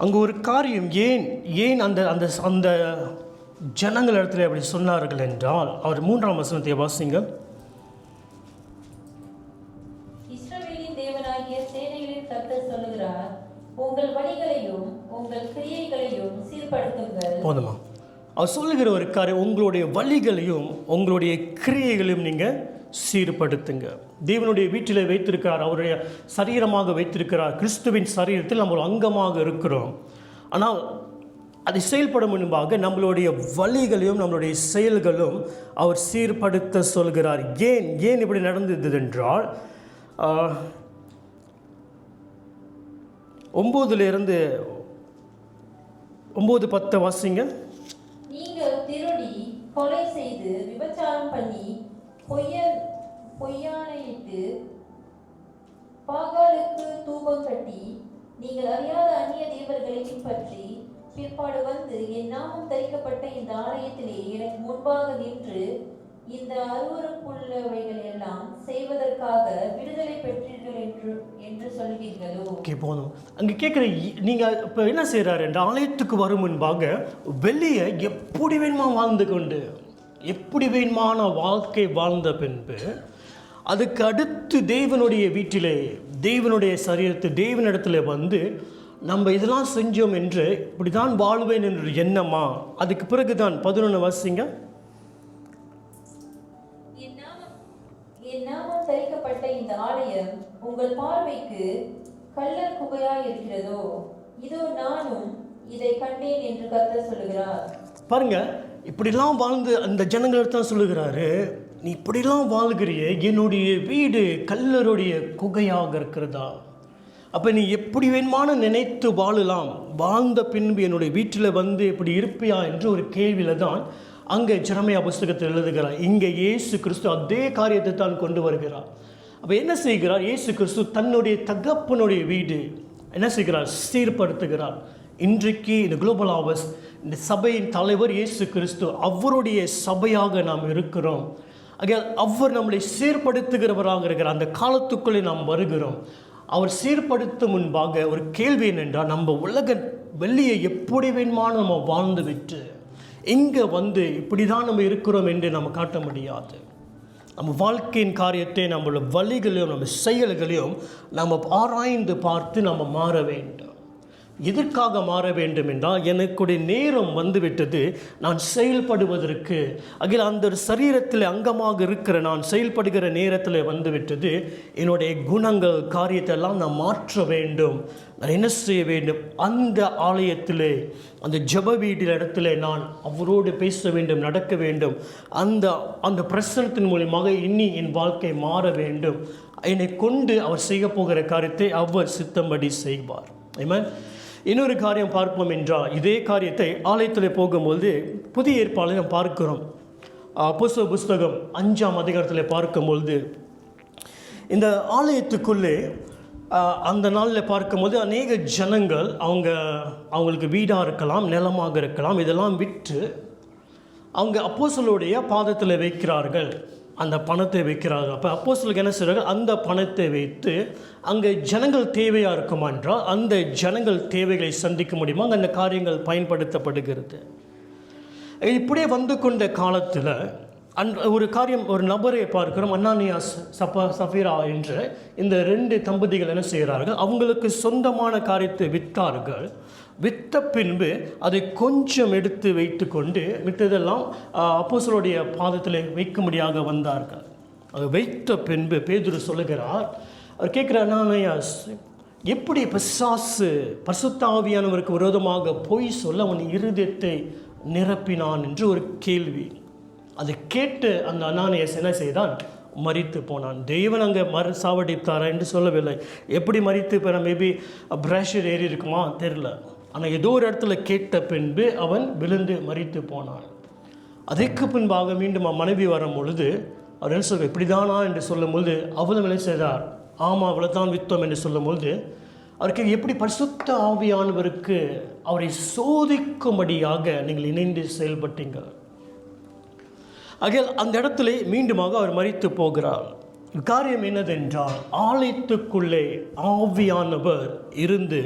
அங்கு ஒரு காரியம் ஏன் அந்த அந்த அந்த ஜனங்கள் இடத்துல அப்படி சொன்னார்கள் என்றால், அவர் 3ஆம் வசனத்தை வாசிங்க. இஸ்ரவேலின் தேவனாகிய சேனைகளின் கர்த்தர் சொல்லுகிறார், உங்கள் வழிகளையும் உங்கள் கிரியைகளையும் சீர்படுத்துங்கள். போதுமா? அவர் சொல்லுகிற ஒரு காரியம், உங்களுடைய வழிகளையும் உங்களுடைய கிரியைகளையும் நீங்கள் சீர்படுத்துங்க. தேவனுடைய வீட்டில் வைத்திருக்கிறார், அவருடைய சரீரமாக வைத்திருக்கிறார். கிறிஸ்துவின் சரீரத்தில் நம்ம ஒரு அங்கமாக இருக்கிறோம். ஆனால் அதை செயல்படும் முன்பாக நம்மளுடைய வழிகளையும் நம்மளுடைய செயல்களும் அவர் சீர்படுத்த சொல்கிறார். ஏன் இப்படி நடந்தது என்றால், 9:10 வாசிங்க. நீங்கள் திருடி, கொலை செய்து, விபச்சாரம் பண்ணி, பொய்யானையிட்டு, பாகாலுக்கு தூபம் கட்டி, நீங்கள் அறியாத அந்நிய தேவர்களை பின்பற்றி, பிற்பாடு வந்து என் நாமம் தரிக்கப்பட்ட இந்த ஆலயத்திலே எனக்கு முன்பாக நின்று இந்த அருவருப்புள்ளவைகள் எல்லாம் செய்வதற்காக விடுதலை பெற்றீர்கள் என்று சொல்வீர்களோ? போதும். அங்கே கேட்குற நீங்கள் இப்போ என்ன செய்கிறாரு என்ற ஆலயத்துக்கு வரும் முன்பாக வெளியே எப்படி வேணுமா வாழ்ந்து கொண்டு, எப்படி வேணுமான வாழ்க்கை வாழ்ந்த பின்பு அதுக்கு அடுத்து தேவனுடைய வீட்டிலே தேவனுடைய சரீரத்தை தேவனிடத்தில் வந்து நம்ம இதெல்லாம் செஞ்சோம் என்று இப்படி தான் வாழ்வேன் என்று எண்ணமா? அதுக்கு பிறகு தான் 11 வாசிங்க. என் நாமம் தரிக்கப்பட்ட இந்த ஆலயம் உங்கள் பார்வைக்கு கள்ளர் குகையாய் இருக்கிறதோ? இதோ நானும் இதை கண்டேன் என்று கர்த்தர் சொல்லுகிறார். பாருங்க, இப்படிலாம் வாழ்ந்து அந்த ஜனங்கள் தான் சொல்லுகிறாரு, நீ இப்படிலாம் வாழ்கிறிய, என்னுடைய வீடு கல்லருடைய குகையாக இருக்கிறதா? அப்போ நீ எப்படி வேணுமான நினைத்து வாழலாம், வாழ்ந்த பின்பு என்னுடைய வீட்டில் வந்து எப்படி இருப்பியா என்று ஒரு கேள்வியில் தான் அங்கே ஜெரமியா புஸ்தகத்தில் எழுதுகிறார். இங்கே இயேசு கிறிஸ்து அதே காரியத்தை தான் கொண்டு வருகிறார். அப்போ என்ன செய்கிறார்? இயேசு கிறிஸ்து தன்னுடைய தகப்பனுடைய வீடு என்ன செய்கிறார்? சீர்படுத்துகிறார். இன்றைக்கு இந்த குளோபல் ஹார்வெஸ்ட் இந்த சபையின் தலைவர் இயேசு கிறிஸ்து, அவருடைய சபையாக நாம் இருக்கிறோம். அவர் நம்மளை சீர்படுத்துகிறவராக இருக்கிறார். அந்த காலத்துக்குள்ளே நாம் வருகிறோம். அவர் சீர்படுத்தும் முன்பாக ஒரு கேள்வி என்னென்றால், நம்ம உலக வெளியே எப்படி வேணுமான நம்ம வாழ்ந்து விட்டு இங்கே வந்து இப்படி தான் நம்ம இருக்கிறோம் என்று நம்ம காட்ட முடியாது. நம்ம வாழ்க்கையின் காரியத்தை நம்மளோட வழிகளையும் நம்ம செயல்களையும் நம்ம ஆராய்ந்து பார்த்து நம்ம மாற வேண்டும். எதற்காக மாற வேண்டும் என்றால், எனக்குடைய நேரம் வந்துவிட்டது நான் செயல்படுவதற்கு. அந்த சரீரத்தில் அங்கமாக இருக்கிற நான் செயல்படுகிற நேரத்தில் வந்துவிட்டது. என்னுடைய குணங்கள் காரியத்தை எல்லாம் நான் மாற்ற வேண்டும். நான் என்ன செய்ய வேண்டும்? அந்த ஆலயத்திலே அந்த ஜெப வீட்டில் இடத்துல நான் அவரோடு பேச வேண்டும், நடக்க வேண்டும். அந்த பிரசனத்தின் மூலமாக இனி என் வாழ்க்கை மாற வேண்டும். என்னை கொண்டு அவர் செய்ய போகிற காரியத்தை அவர் சித்தம்படி செய்வார். ஆமென். இன்னொரு காரியம் பார்ப்போம் என்றால், இதே காரியத்தை ஆலயத்தில் போகும்போது புதிய ஏற்பாடில் நாம் பார்க்கிறோம். அப்போஸ்தலர் புஸ்தகம் 5ஆம் அதிகாரத்தில் பார்க்கும்பொழுது இந்த ஆலயத்துக்குள்ளே அந்த நாளில் பார்க்கும்போது அநேக ஜனங்கள் அவங்களுக்கு வீடாக இருக்கலாம், நிலமாக இருக்கலாம், இதெல்லாம் விட்டு அவங்க அப்போஸ்தலருடைய பாதத்தில் வைக்கிறார்கள், அந்த பணத்தை வைக்கிறார்கள். அப்போ அப்போஸ்தலருக்கு என்ன செய்கிறார்கள்? அந்த பணத்தை வைத்து அங்கே ஜனங்கள் தேவையாக இருக்குமா என்றால் அந்த ஜனங்கள் தேவைகளை சந்திக்க முடியுமா, அங்கே அந்த காரியங்கள் பயன்படுத்தப்படுகிறது. இப்படியே வந்து கொண்ட காலத்தில் ஒரு காரியம், ஒரு நபரை பார்க்கிறோம், அனானியாஸ் சஃபீரா என்ற இந்த 2 தம்பதிகள் என்ன செய்கிறார்கள், அவங்களுக்கு சொந்தமான காரியத்தை விற்றார்கள். விற்ற பின்பு அதை கொஞ்சம் எடுத்து வைத்து கொண்டு மித்ததெல்லாம் அப்போஸ்தலருடைய பாதத்தில் வைக்கும்படியாக வந்தார்கள். அதை வைத்த பின்பு பேதுரு சொல்லுகிறார், அவர் கேட்குற, அனானியாஸ், எப்படி பிசாசு பரிசுத்த ஆவியானவருக்கு விரோதமாக பொய் சொல்ல அவன் இருதயத்தை நிரப்பினான் என்று ஒரு கேள்வி. அதை கேட்டு அந்த அனானியாஸ் என்ன செய்தான், மரித்து போனான். தெய்வன் அங்கே சாவடித்தாரா என்று சொல்லவில்லை. எப்படி மரித்து போன, மேபி பிரஷர் ஏறி இருக்குமா தெரில, ஆனால் ஏதோ ஒரு இடத்துல கேட்ட பின்பு அவன் விழுந்து மரித்து போனான். அதற்கு பின்பாக மீண்டும் மனைவி வரும் பொழுது அவர் என்ன சொல்வார், இப்படி தானா என்று சொல்லும்பொழுது அவளும் என்ன செய்தார், ஆமாம் அவளை தான் வித்தோம் என்று சொல்லும்பொழுது அவருக்கு எப்படி பரிசுத்த ஆவியானவருக்கு அவரை சோதிக்கும்படியாக நீங்கள் இணைந்து செயல்பட்டீங்க. ஆகையால் அந்த இடத்துல மீண்டுமாக அவர் மரித்து போகிறார். காரியம் என்னதென்றால், ஆலயத்துக்குள்ளே ஆவியானவர் இருந்து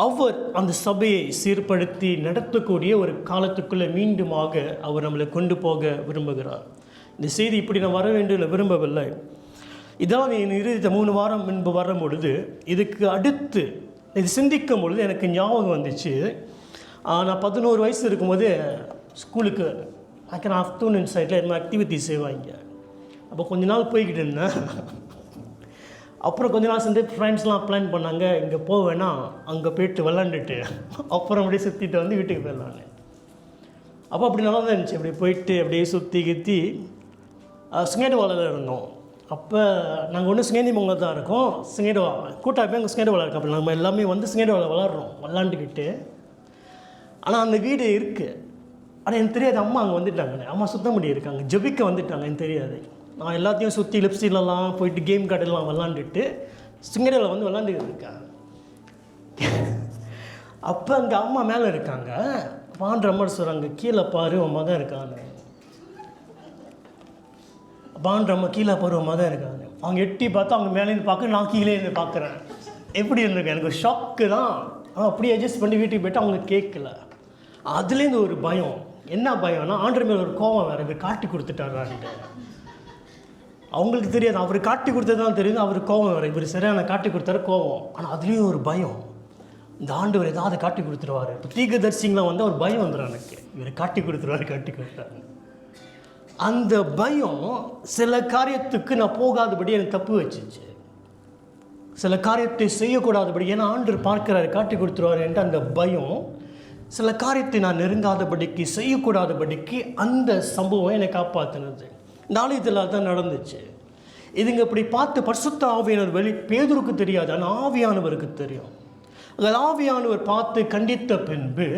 அவர் அந்த சபையை சீர்படுத்தி நடத்தக்கூடிய ஒரு காலத்துக்குள்ளே மீண்டுமாக அவர் நம்மளை கொண்டு போக விரும்புகிறார். இந்த செய்தி இப்படி நான் வர வேண்டும் விரும்பவில்லை. இதான் என் இருதயத்தை 3 வாரம் முன்பு வரும் பொழுது, இதுக்கு அடுத்து இது சிந்திக்கும் பொழுது எனக்கு ஞாபகம் வந்துச்சு. நான் 11 வயசு இருக்கும்போது ஸ்கூலுக்கு ஆஃப்டர்நூன் சைடில் என்ன ஆக்டிவிட்டி செய்வாங்க. அப்போ கொஞ்ச நாள் போய்கிட்டு இருந்தேன். அப்புறம் கொஞ்ச நாள் சேர்ந்து ஃப்ரெண்ட்ஸ்லாம் பிளான் பண்ணாங்க, இங்கே போவேன்னா அங்கே போய்ட்டு விளாண்டுட்டு அப்புறம் அப்படியே சுற்றிட்டு வந்து வீட்டுக்கு போயிடலான்னு. அப்போ அப்படி நல்லா தான் இருந்துச்சு. அப்படி போயிட்டு அப்படியே சுற்றி கித்தி சிங்கேடுவாவில் இருந்தோம். அப்போ நாங்கள் ஒன்று சிங்கேந்திமங்கலம் தான் இருக்கோம். சிங்கேடுவா கூட்டாக போய் அங்கே சிங்கேடுவாவில் இருக்கோம். அப்போ நம்ம எல்லாமே வந்து சிங்கேடுவாவில் விளாண்டுக்கிட்டு. ஆனால் அந்த வீடு இருக்குது, ஆனால் எனக்கு தெரியாது அம்மா அங்கே வந்துட்டாங்க. அம்மா சுத்த முடி இருக்காங்க, ஜெபிக்க வந்துட்டாங்க, எனக்கு தெரியாது. நான் எல்லாத்தையும் சுற்றி லிப்ஸ்டிலெலாம் போயிட்டு கேம் கார்டெல்லாம் விளாண்டுட்டு சிங்கேடுவாவில் வந்து விளாண்டுக்கிட்டு இருக்கேன். அப்போ அங்கே அம்மா மேலே இருக்காங்க. பான்ற மாதிரி சொல்கிறாங்க, கீழே பாரு உன் மகன் இருக்கான்னு. பான்றம்மா கீழே பருவமாக தான் இருக்காங்க. அவங்க எட்டி பார்த்தா அவங்க மேலேருந்து பார்க்க, நான் கீழே இருந்து பார்க்குறேன். எப்படி இருந்திருக்கேன், எனக்கு ஒரு ஷாக்கு தான். ஆனால் அப்படியே அட்ஜஸ்ட் பண்ணி வீட்டுக்கு போய்ட்டு அவங்க கேட்கல. அதுலேருந்து ஒரு பயம். என்ன பயம்னா, ஆண்டவர் மேலே ஒரு கோவம் வேறு, இவர் காட்டி கொடுத்துட்டாரான்ட்டு. அவங்களுக்கு தெரியாது, அவர் காட்டி கொடுத்தது தான் தெரியுது, அவர் கோவம் வேறு, இவர் சரியான காட்டி கொடுத்தாரு கோவம். ஆனால் அதுலேயும் ஒரு பயம், இந்த ஆண்டவர் ஏதாவது காட்டி கொடுத்துருவார். இப்போ தீர்க்கதரிசிங்களாம் வந்து அவர் பயம் வந்துடும் எனக்கு, இவர் காட்டி கொடுத்துட்டாரு. அந்த பயம் சில காரியத்துக்கு நான் போகாதபடி எனக்கு தப்பு வச்சிச்சு. சில காரியத்தை செய்யக்கூடாதபடி, ஏன்னா ஆண்டவர் பார்க்கிறாரு, காட்டி கொடுத்துருவார் என்று அந்த பயம் சில காரியத்தை நான் நெருங்காதபடிக்கு, செய்யக்கூடாதபடிக்கு அந்த சம்பவம் என்னை காப்பாற்றினது. இந்த ஆலயத்தில் தான் நடந்துச்சு. இதுங்க இப்படி பார்த்து பரிசுத்த ஆவியானவர் பேதுருக்கு தெரியாது, ஆனால் ஆவியானவருக்கு தெரியும். அதில் ஆவியானவர் பார்த்து கண்டித்த பின்பு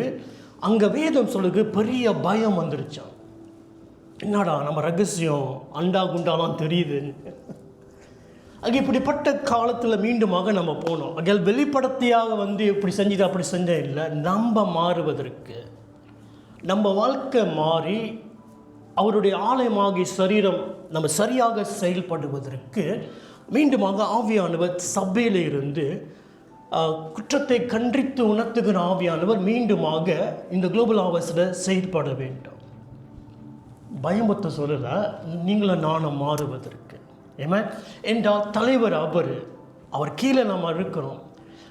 அங்கே வேதம் சொல்லுது, பெரிய பயம் வந்துருச்சான். என்னடா நம்ம ரகசியம் அண்டா குண்டாலாம் தெரியுதுன்னு. அங்கே இப்படிப்பட்ட காலத்தில் மீண்டுமாக நம்ம போனோம். அங்கே வெளிப்படத்தையாக வந்து இப்படி செஞ்சுட்டு அப்படி செஞ்ச இல்லை, நம்ம மாறுவதற்கு, நம்ம வாழ்க்கை மாறி அவருடைய ஆலயமாகி சரீரம் நம்ம சரியாக செயல்படுவதற்கு மீண்டுமாக ஆவியானவர் சபையில் இருந்து குற்றத்தை கண்டித்து உணர்த்துகிற ஆவியானவர் மீண்டுமாக இந்த குளோபல் ஹார்வெஸ்டில் செயல்பட வேண்டும். பயமுத்த சொல்லலை, நீங்களும் நானும் மாறுவதற்கு. ஏமா என்றால் தலைவர் அவர் கீழே நாம் இருக்கிறோம்.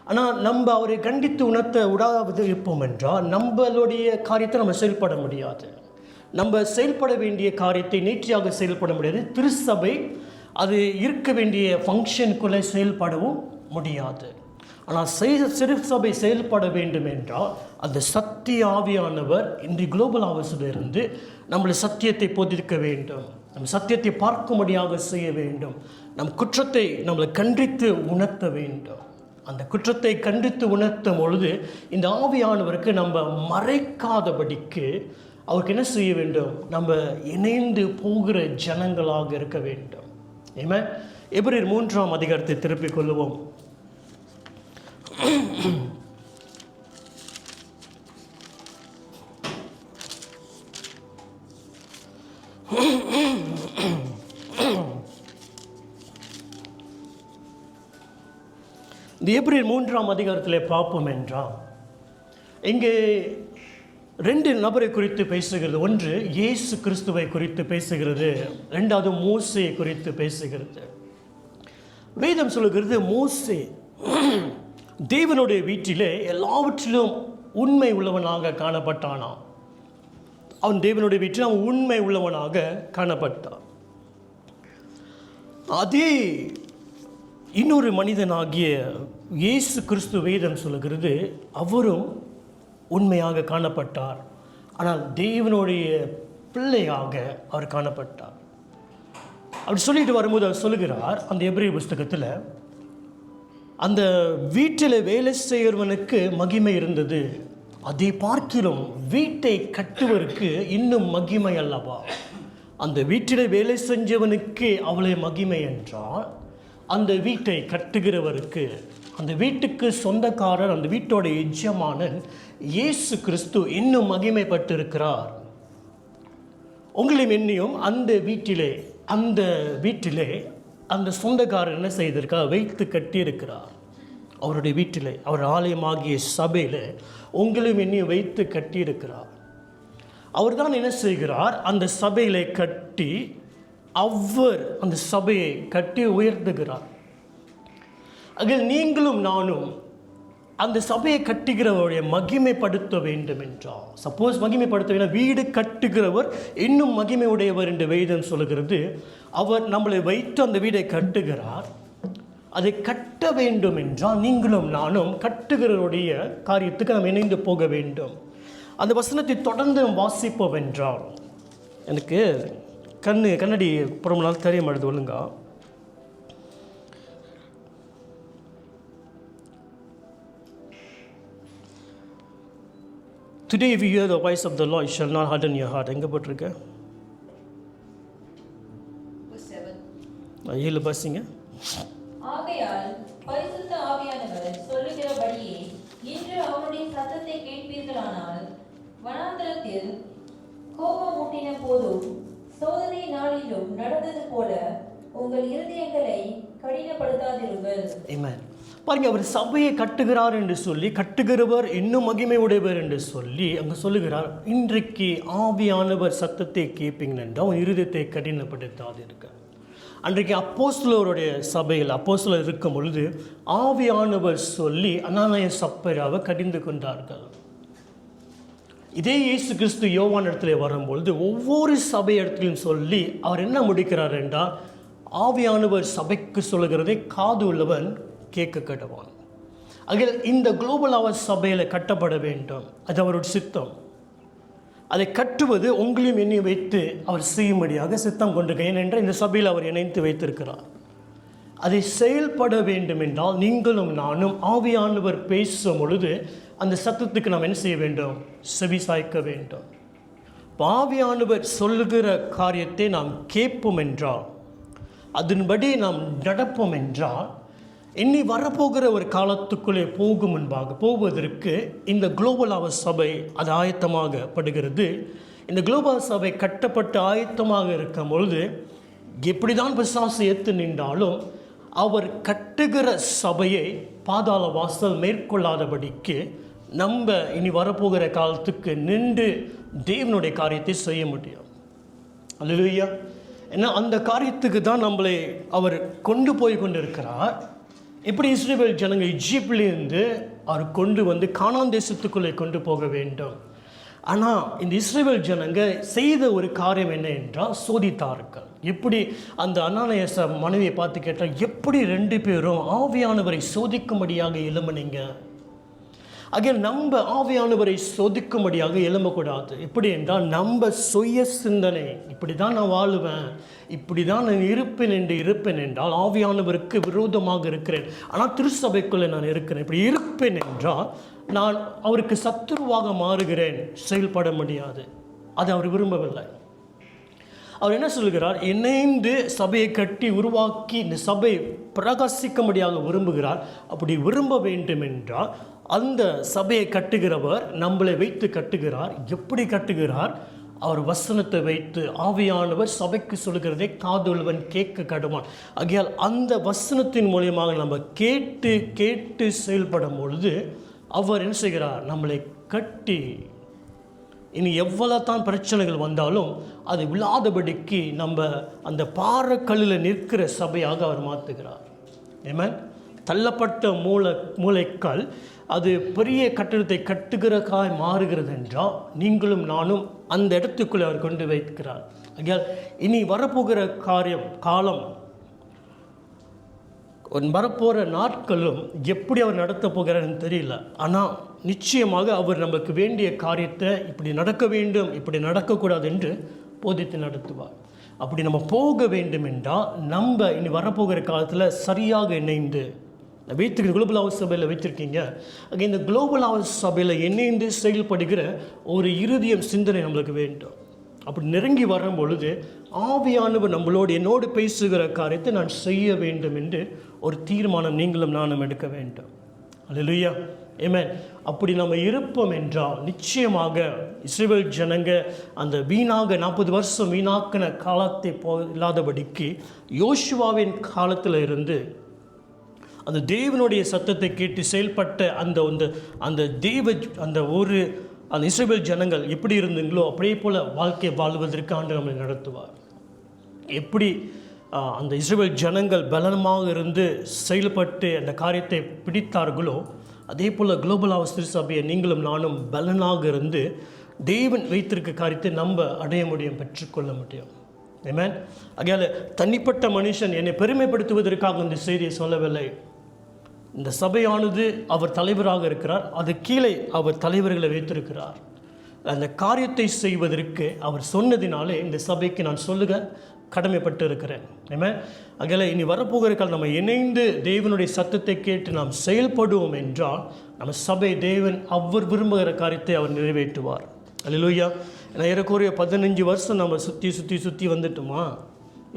ஆனால் நம்ம அவரை கண்டித்து உணர்த்த விடாது இருப்போம் என்றால் நம்மளுடைய காரியத்தை நம்ம செயல்பட முடியாது. நம்ம செயல்பட வேண்டிய காரியத்தை நேர்த்தியாக செயல்பட முடியாது. திருச்சபை அது இருக்க வேண்டிய ஃபங்க்ஷனுக்குள்ளே செயல்படவும் முடியாது. ஆனால் திருச்சபை செயல்பட வேண்டும் என்றால் அந்த சத்திய ஆவியானவர் இன்று குளோபல் ஹார்வெஸ்டிலிருந்து நம்மளை சத்தியத்தை போதிக்க வேண்டும், நம் சத்தியத்தை பார்க்கும்படியாக செய்ய வேண்டும், நம் குற்றத்தை நம்மளை கண்டித்து உணர்த்த வேண்டும். அந்த குற்றத்தை கண்டித்து உணர்த்தும் பொழுது இந்த ஆவியானவருக்கு நம்ம மறைக்காதபடிக்கு அவருக்கு என்ன செய்ய வேண்டும், நம்ம இணைந்து போகிற ஜனங்களாக இருக்க வேண்டும். ஏமா எபிரேயர் 3ஆம் அதிகாரத்தை திருப்பிக் கொள்ளுவோம். இந்த எபிரேயர் 3ஆம் அதிகாரத்தில் பார்ப்போம் என்றால், இங்கே 2 நபரை குறித்து பேசுகிறது. ஒன்று இயேசு கிறிஸ்துவை குறித்து பேசுகிறது, 2வது மோசேயை குறித்து பேசுகிறது. வேதம் சொல்லுகிறது, மோசே தேவனுடைய வீட்டிலே எல்லாவற்றிலும் உண்மை உள்ளவனாக காணப்பட்டானாம். அவன் தேவனுடைய வீட்டில் அவன் உண்மை உள்ளவனாக காணப்பட்டான். அதே இன்னொரு மனிதனாகிய இயேசு கிறிஸ்து வேதம் சொல்லுகிறது, அவரும் உண்மையாக காணப்பட்டார், ஆனால் தேவனுடைய பிள்ளையாக அவர் காணப்பட்டார். அப்படி சொல்லிட்டு வரும்போது அவர் சொல்லுகிறார், அந்த எபிரேய புஸ்தகத்தில், அந்த வீட்டில் வேலை செய்கிறவனுக்கு மகிமை இருந்தது, அதை பார்க்கிலும் வீட்டை கட்டுவதற்கு இன்னும் மகிமை அல்லவா. அந்த வீட்டில் வேலை செஞ்சவனுக்கு அவளை மகிமை என்றால், அந்த வீட்டை கட்டுகிறவருக்கு, அந்த வீட்டுக்கு சொந்தக்காரர், அந்த வீட்டோட எஜமானன் இயேசு கிறிஸ்து இன்னும் மகிமைப்பட்டிருக்கிறார். உங்களையும் என்னையும் அந்த வீட்டிலே அந்த சொந்தக்காரர் என்ன செய்திருக்கார்? வைத்து கட்டியிருக்கிறார். அவருடைய வீட்டிலே, அவர் ஆலயமாகிய சபையில் உங்களையும் என்னையும் வைத்து கட்டியிருக்கிறார். அவர் தான் என்ன செய்கிறார்? அந்த சபையிலே கட்டி, அவர் அந்த சபையை கட்டி உயர்த்துகிறார். அதில் நீங்களும் நானும் அந்த சபையை கட்டுகிறவருடைய மகிமைப்படுத்த வேண்டும் என்றால், சப்போஸ் மகிமைப்படுத்த வேண்டும், வீடு கட்டுகிறவர் இன்னும் மகிமை உடையவர் என்று வேதம் சொல்லுகிறது. அவர் நம்மளை வைத்து அந்த வீடை கட்டுகிறார். அதை கட்ட வேண்டும் என்றால் நீங்களும் நானும் கட்டுகிறவருடைய காரியத்துக்கு நாம் இணைந்து போக வேண்டும். அந்த வசனத்தை தொடர்ந்து வாசிப்போம் என்றால், எனக்கு கண்ணடி ரொம்ப நாள் தெரிய மாட்டேது ஒழுங்கா. Today if you hear the voice of the Lord, you shall not harden your heart. எங்கே போட்டிருக்க? 7 பசிங்க. ஆகையால் பரிசுத்த ஆவியானவர் சொல்லுகிறபடியே இன்று அவருடைய சத்தத்தை கேட்பீர்களானால், வனாந்தரத்தில் கோபமூட்டின போதும் சோதனை நாளிலும் நடந்தது போல உங்கள் இருதயங்களை கடினப்படுத்தாதிருங்கள். ஆமென். பாருங்க, அவர் சபையை கட்டுகிறார் என்று சொல்லி, கட்டுகிறவர் இன்னும் மகிமை உடையவர் என்று சொல்லி அங்கே சொல்லுகிறார், இன்றைக்கு ஆவியானவர் சத்தத்தை கேட்பீங்க என்றால் உன் இருதயத்தை கடினப்படுத்தாதிருக்க. அன்றைக்கு அப்போஸ்தலருடைய சபையில் அப்போஸ்தலர் இருக்கும் பொழுது ஆவியானவர் சொல்லி அனானியா சப்பராவை கடிந்து கொண்டார்கள். இதே இயேசு கிறிஸ்து யோவான் இடத்துல வரும்பொழுது ஒவ்வொரு சபை இடத்திலும் சொல்லி அவர் என்ன முடிக்கிறார் என்றால், ஆவியானவர் சபைக்கு சொல்லுகிறதை காது உள்ளவன் கேட்க கடவான். ஆகிய இந்த குளோபல் அவர் சபையில் கட்டப்பட வேண்டும், அது அவருடைய சித்தம். அதை கட்டுவது உங்களையும் என்னையும் வைத்து அவர் செய்யும்படியாக சித்தம் கொண்டிருக்க. ஏனென்றால் இந்த சபையில் அவர் இணைத்து வைத்திருக்கிறார். அதை செயல்பட வேண்டும் என்றால் நீங்களும் நானும் ஆவியானவர் பேசும் பொழுது அந்த சத்தத்துக்கு நாம் என்ன செய்ய வேண்டும்? செவி சாய்க்க வேண்டும். ஆவியானவர் சொல்லுகிற காரியத்தை நாம் கேட்போம் என்றால், அதன்படி நாம் நடப்போம் என்றால், இனி வரப்போகிற ஒரு காலத்துக்குள்ளே போகும் முன்பாக போவதற்கு இந்த குளோபல் அவர் சபை அது ஆயத்தமாகப்படுகிறது. இந்த குளோபல் சபை கட்டப்பட்டு ஆயத்தமாக இருக்கும் பொழுது எப்படி தான் பிசாசு ஏற்று நின்றாலும் அவர் கட்டுகிற சபையை பாதாள வாசல் மேற்கொள்ளாதபடிக்கு நம்ம இனி வரப்போகிற காலத்துக்கு நின்று தேவனுடைய காரியத்தை செய்ய முடியும். அல்லேலூயா. ஏன்னா அந்த காரியத்துக்கு தான் நம்மளை அவர் கொண்டு போய் கொண்டிருக்கிறார். எப்படி இஸ்ரவேல் ஜனங்க எகிப்திலிருந்து அவர் கொண்டு வந்து கானான் தேசத்துக்குள்ளே கொண்டு போக வேண்டும். ஆனால் இந்த இஸ்ரவேல் ஜனங்க செய்த ஒரு காரியம் என்ன என்றால் சோதித்தார்கள். எப்படி அந்த அனானியா மனைவியை பார்த்து கேட்டால், எப்படி 2 பேரும் ஆவியானவரை சோதிக்கும்படியாக எழும்பினீங்க? ஆகிய நம்ம ஆவியானவரை சோதிக்கும்படியாக எழும்பக்கூடாது. எப்படி என்றால் நம்ம சுய சிந்தனை, இப்படி தான் நான் வாழுவேன், இப்படி தான் நான் இருப்பேன் என்றால் ஆவியானவருக்கு விரோதமாக இருக்கிறேன். ஆனால் திருச்சபைக்குள்ளே நான் இருக்கிறேன், இப்படி இருப்பேன் என்றால் நான் அவருக்கு சத்துருவாக மாறுகிறேன். செயல்பட முடியாது. அதை அவர் விரும்பவில்லை. அவர் என்ன சொல்கிறார்? இணைந்து சபையை கட்டி உருவாக்கி இந்த சபை பிரகாசிக்கும்படியாக விரும்புகிறார். அப்படி விரும்ப வேண்டும் என்றால் அந்த சபையை கட்டுகிறவர் நம்மளை வைத்து கட்டுகிறார். எப்படி கட்டுகிறார்? அவர் வசனத்தை வைத்து. ஆவியானவர் சபைக்கு சொல்கிறதை காதுள்ளவன் கேட்க கடவான். ஆகையால் அந்த வசனத்தின் மூலியமாக நம்ம கேட்டு கேட்டு செயல்படும் பொழுது அவர் என்ன செய்கிறார்? நம்மளை கட்டி இனி எவ்வளோ தான் பிரச்சனைகள் வந்தாலும் அது விழாதபடிக்கு நம்ம அந்த பாறைக்கல்லில் நிற்கிற சபையாக அவர் மாற்றுகிறார். ஆமென். தள்ளப்பட்ட மூளைக்கல் அது பெரிய கட்டிடத்தை கட்டுகிறக்காய் மாறுகிறது என்றால் நீங்களும் நானும் அந்த இடத்துக்குள்ளே அவர் கொண்டு வைக்கிறார். இனி வரப்போகிற காலம் வரப்போகிற நாட்களும் எப்படி அவர் நடத்த போகிறாருன்னு தெரியல. ஆனால் நிச்சயமாக அவர் நமக்கு வேண்டிய காரியத்தை இப்படி நடக்க வேண்டும், இப்படி நடக்கக்கூடாது என்று போதித்து நடத்துவார். அப்படி நம்ம போக வேண்டும் என்றால் நம்ம இனி வரப்போகிற காலத்தில் சரியாக இணைந்து வைத்திருக்க குளோபல் ஹவுஸ் சபையில் வைத்திருக்கீங்க. இந்த குளோபல் ஹவுஸ் சபையில் இணைந்து செயல்படுகிற ஒரு இருதயம் சிந்தனை நம்மளுக்கு வேண்டும். அப்படி நெருங்கி வரும் பொழுது ஆவியானவர் நம்மளோடு என்னோடு பேசுகிற காரியத்தை நான் செய்ய வேண்டும் என்று ஒரு தீர்மானம் நீங்களும் நானும் எடுக்க வேண்டும். அல்லேலூயா, ஆமென். அப்படி நம்ம இருப்போம் என்றால் நிச்சயமாக இஸ்ரவேல் ஜனங்க அந்த வீணாக 40 வருஷம் வீணாக்கின காலத்தை இல்லாதபடிக்கு யோசுவாவின் காலத்தில் இருந்து அந்த தேவனுடைய சத்தத்தை கேட்டு செயல்பட்ட அந்த இஸ்ரவேல் ஜனங்கள் எப்படி இருந்தீங்களோ அப்படியே போல் வாழ்க்கை வாழ்வதற்கு ஆண்டு நம்மளை நடத்துவார். எப்படி அந்த இஸ்ரவேல் ஜனங்கள் பலனமாக இருந்து செயல்பட்டு அந்த காரியத்தை பிடித்தார்களோ அதே போல் குளோபல் ஹவுஸ் திருச்சபையை நீங்களும் நானும் பலனாக இருந்து தேவன் வைத்திருக்க காரியத்தை நம்ம அடைய முடியும், பெற்றுக்கொள்ள முடியும். ஆமென். ஆகையால் தனிப்பட்ட மனுஷன் என்னை பெருமைப்படுத்துவதற்காக இந்த செய்தியை சொல்லவில்லை. இந்த சபையானது அவர் தலைவராக இருக்கிறார், அது கீழே அவர் தலைவர்களை வைத்திருக்கிறார். அந்த காரியத்தை செய்வதற்கு அவர் சொன்னதினாலே இந்த சபைக்கு நான் சொல்லுக கடமைப்பட்டு இருக்கிறேன். ஆமென். ஆகையால் இனி வரப்போகிற காலம் நம்ம இணைந்து தேவனுடைய சத்தத்தை கேட்டு நாம் செயல்படுவோம் என்றால் நம்ம சபை தேவன் அவர் விரும்புகிற காரியத்தை அவர் நிறைவேற்றுவார். அல்லேலூயா. ஏறக்குறைய 15 வருஷம் நம்ம சுற்றி வந்துட்டோமா,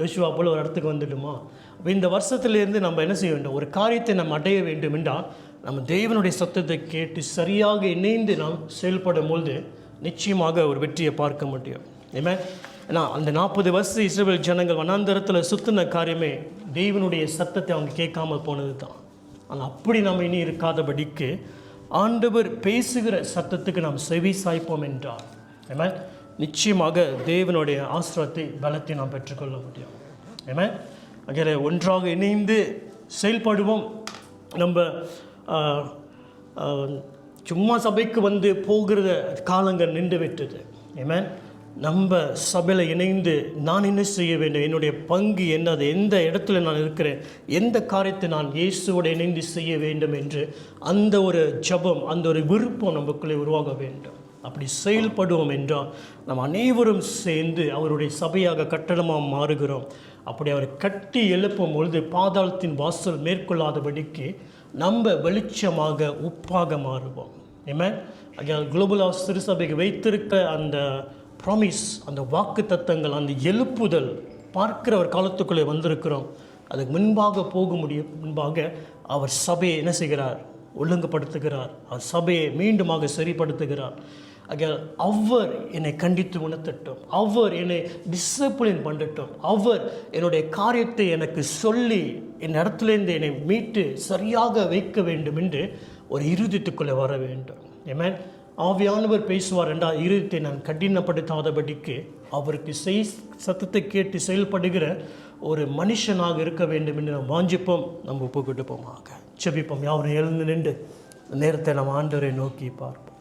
யோசுவா போல் ஒரு இடத்துக்கு வந்துட்டோமா. அப்போ இந்த வருஷத்துலேருந்து நம்ம என்ன செய்ய வேண்டும், ஒரு காரியத்தை நம்ம அடைய வேண்டும் என்றால் நம்ம தேவனுடைய சத்தத்தை கேட்டு சரியாக இணைந்து நாம் செயல்படும் பொழுது நிச்சயமாக ஒரு வெற்றியை பார்க்க முடியும். ஆமென். ஏன்னா அந்த 40 வருஷம் இஸ்ரவேல் ஜனங்கள் வனாந்தரத்தில் சுற்றின காரியமே தேவனுடைய சத்தத்தை அவங்க கேட்காமல் போனது தான். ஆனால் அப்படி நம்ம இனி இருக்காதபடிக்கு ஆண்டவர் பேசுகிற சத்தத்துக்கு நாம் செவி சாய்ப்போம் என்றால் ஆமென், நிச்சயமாக தேவனுடைய ஆசீர்வாதத்தை பலத்தை நாம் பெற்றுக்கொள்ள முடியும். ஆமென். ஆகவே ஒன்றாக இணைந்து செயல்படுவோம். நம்ம சும்மா சபைக்கு வந்து போகிற காலங்கள் நின்று விட்டது. ஆமென். நம்ம சபையில் இணைந்து நான் என்ன செய்ய வேண்டும், என்னுடைய பங்கு என்னது, எந்த இடத்துல நான் இருக்கிறேன், எந்த காரியத்தை நான் இயேசுவோடு இணைந்து செய்ய வேண்டும் என்று அந்த ஒரு ஜபம், அந்த ஒரு விருப்பம் நமக்குள்ளே உருவாக வேண்டும். அப்படி செயல்படுவோம் என்றால் நம்ம அனைவரும் சேர்ந்து அவருடைய சபையாக கட்டடமாக மாறுகிறோம். அப்படி அவர் கட்டி எழுப்பும் பொழுது பாதாளத்தின் வாசல் மேற்கொள்ளாதபடிக்கு நம்ம வெளிச்சமாக உப்பாக மாறுவோம். ஆமென். ஆகையால் குளோபல் ஹவுஸ் திருச்சபைக்கு வைத்திருக்க அந்த ப்ராமிஸ், அந்த வாக்கு தத்தங்கள், அந்த எழுப்புதல் பார்க்கிற ஒரு காலத்துக்குள்ளே வந்திருக்கிறோம். அதுக்கு முன்பாக அவர் சபையை என்ன செய்கிறார், ஒழுங்குபடுத்துகிறார். அவர் சபையை மீண்டுமாக சரிப்படுத்துகிறார். ஆகையால் அவர் என்னை கண்டித்து உணர்த்தட்டும், அவர் என்னை டிசிப்ளின் பண்ணட்டும், அவர் என்னுடைய காரியத்தை எனக்கு சொல்லி என் இடத்துலேருந்து என்னை மீட்டு சரியாக வைக்க வேண்டும் என்று ஒரு இருதயத்துக்குள்ளே வர வேண்டும். ஆமென். ஆவியானவர் பேசுவார் என்றால் இருதயத்தை நான் கடினப்படுத்தாதபடிக்கு அவருக்கு சத்தத்தை கேட்டு செயல்படுகிற ஒரு மனுஷனாக இருக்க வேண்டும் என்று நாம் வாஞ்சிப்போம். நம்ம ஒப்புக்கொடுப்போமாக ஜெபிப்போம். யாவரும் எழுந்து நின்று நேரத்தை நம்ம ஆண்டவரை நோக்கி பார்ப்போம்.